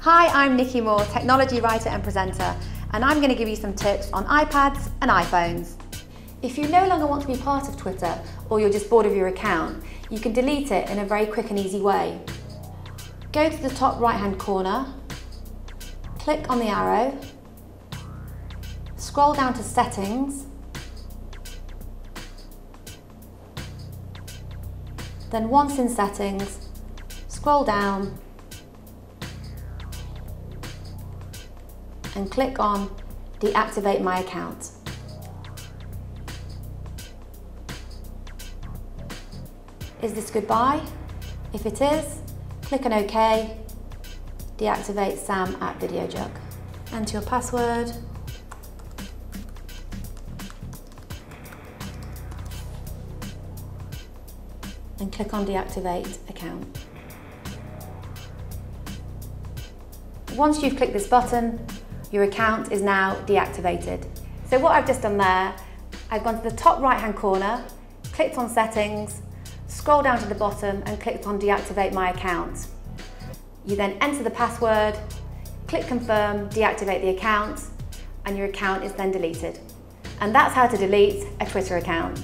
Hi, I'm Nikki Moore, technology writer and presenter, and I'm going to give you some tips on iPads and iPhones. If you no longer want to be part of Twitter or you're just bored of your account, you can delete it in a very quick and easy way. Go to the top right-hand corner, click on the arrow, scroll down to Settings, then once in Settings, scroll down and click on Deactivate my account. Is this goodbye? If it is, click on OK, deactivate Sam at VideoJug. Enter your password, and click on Deactivate account. Once you've clicked this button, your account is now deactivated. So what I've just done there, I've gone to the top right-hand corner, clicked on Settings, scroll down to the bottom and clicked on Deactivate my account. You then enter the password, click Confirm, deactivate the account, and your account is then deleted. And that's how to delete a Twitter account.